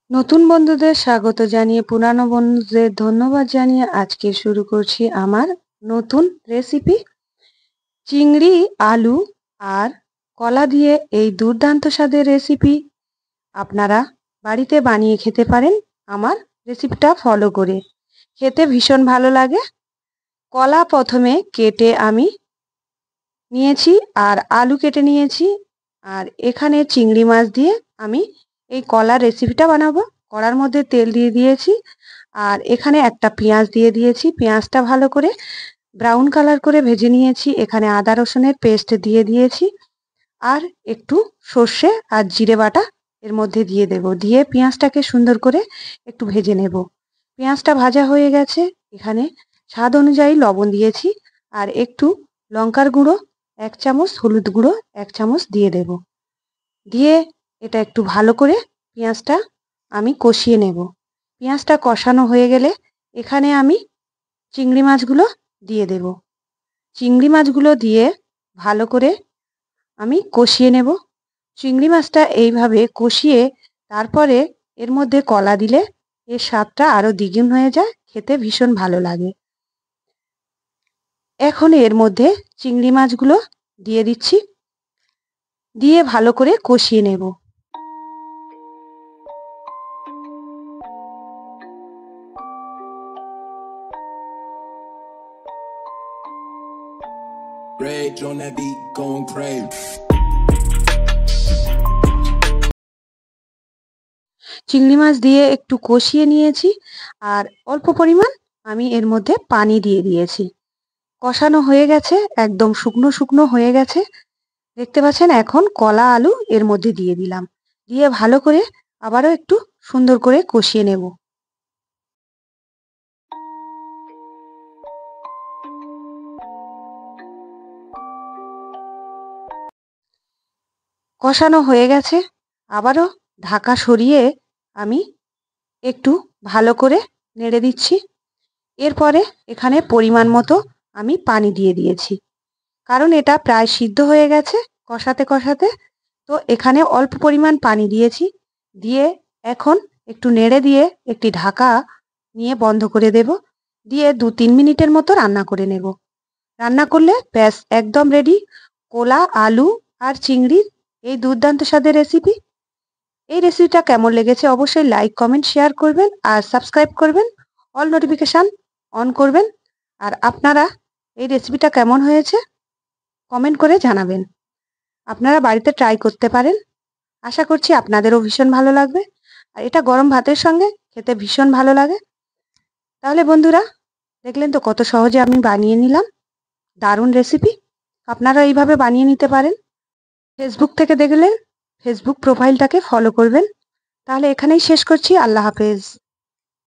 নতুন বন্ধুদের স্বাগত জানিয়ে পুরানো বন্ধুদের ধন্যবাদ জানিয়ে আজকে শুরু করছি আমার নতুন রেসিপি। চিংড়ি, আলু আর কলা দিয়ে এই দুর্দান্ত স্বাদের রেসিপি আপনারা বাড়িতে বানিয়ে খেতে পারেন আমার রেসিপিটা ফলো করে। খেতে ভীষণ ভালো লাগে। কলা প্রথমে কেটে আমি নিয়েছি আর আলু কেটে নিয়েছি, আর এখানে চিংড়ি মাছ দিয়ে আমি এই কলার রেসিপিটা বানাবো। কড়ার মধ্যে তেল দিয়ে দিয়েছি আর এখানে একটা পেঁয়াজ দিয়ে দিয়েছি। পেঁয়াজটা ভালো করে ব্রাউন কালার করে ভেজে নিয়েছি। এখানে আদা রসুনের পেস্ট দিয়ে দিয়েছি আর একটু সর্ষে আর জিরে বাটা এর মধ্যে দিয়ে দেব। দিয়ে পেঁয়াজটাকে সুন্দর করে একটু ভেজে নেব। পেঁয়াজটা ভাজা হয়ে গেছে। এখানে স্বাদ অনুযায়ী লবণ দিয়েছি আর একটু লঙ্কার গুঁড়ো 1 চামচ, হলুদ গুঁড়ো 1 চামচ দিয়ে দেব। দিয়ে এটা একটু ভালো করে পেঁয়াজটা আমি কষিয়ে নেব। পেঁয়াজটা কষানো হয়ে গেলে এখানে আমি চিংড়ি মাছগুলো দিয়ে দেব। চিংড়ি মাছগুলো দিয়ে ভালো করে আমি কষিয়ে নেব। চিংড়ি মাছটা এইভাবে কষিয়ে তারপরে এর মধ্যে কলা দিলে এর স্বাদটা আরও দ্বিগুণ হয়ে যায়, খেতে ভীষণ ভালো লাগে। এখন এর মধ্যে চিংড়ি মাছগুলো দিয়ে দিচ্ছি, দিয়ে ভালো করে কষিয়ে নেব। Rage on that beat, going crazy. চিংড়ি মাছ দিয়ে একটু কষিয়ে নিয়েছি আর অল্প পরিমাণ আমি এর মধ্যে পানি দিয়ে দিয়েছি। কষানো হয়ে গেছে, একদম শুকনো শুকনো হয়ে গেছে। দেখতে পাচ্ছেন, এখন কলা আলু এর মধ্যে দিয়ে দিলাম। দিয়ে ভালো করে আবারও একটু সুন্দর করে কষিয়ে নেব। কষানো হয়ে গেছে, আবারও ঢাকা সরিয়ে আমি একটু ভালো করে নেড়ে দিচ্ছি। এরপরে এখানে পরিমাণ মতো আমি পানি দিয়ে দিয়েছি, কারণ এটা প্রায় সিদ্ধ হয়ে গেছে কষাতে কষাতে। তো এখানে অল্প পরিমাণ পানি দিয়েছি। দিয়ে এখন একটু নেড়ে দিয়ে একটি ঢাকা নিয়ে বন্ধ করে দেব। দিয়ে 2-3 মিনিটের মতো রান্না করে নেব। রান্না করলে ব্যাস একদম রেডি কলা, আলু আর চিংড়ির এই দুর্দান্ত স্বাদের রেসিপি। এই রেসিপিটা কেমন লেগেছে অবশ্যই লাইক, কমেন্ট, শেয়ার করবেন আর সাবস্ক্রাইব করবেন। অল নোটিফিকেশান অন করবেন। আর আপনারা এই রেসিপিটা কেমন হয়েছে কমেন্ট করে জানাবেন। আপনারা বাড়িতে ট্রাই করতে পারেন। আশা করছি আপনাদেরও ভীষণ ভালো লাগবে। আর এটা গরম ভাতের সঙ্গে খেতে ভীষণ ভালো লাগে। তাহলে বন্ধুরা, দেখলেন তো কত সহজে আমি বানিয়ে নিলাম দারুণ রেসিপি। আপনারা এইভাবে বানিয়ে নিতে পারেন। ফেসবুক থেকে দেখলে ফেসবুক প্রোফাইলটাকে ফলো করবেন। তাহলে এখানেই শেষ করছি। আল্লাহ হাফেজ।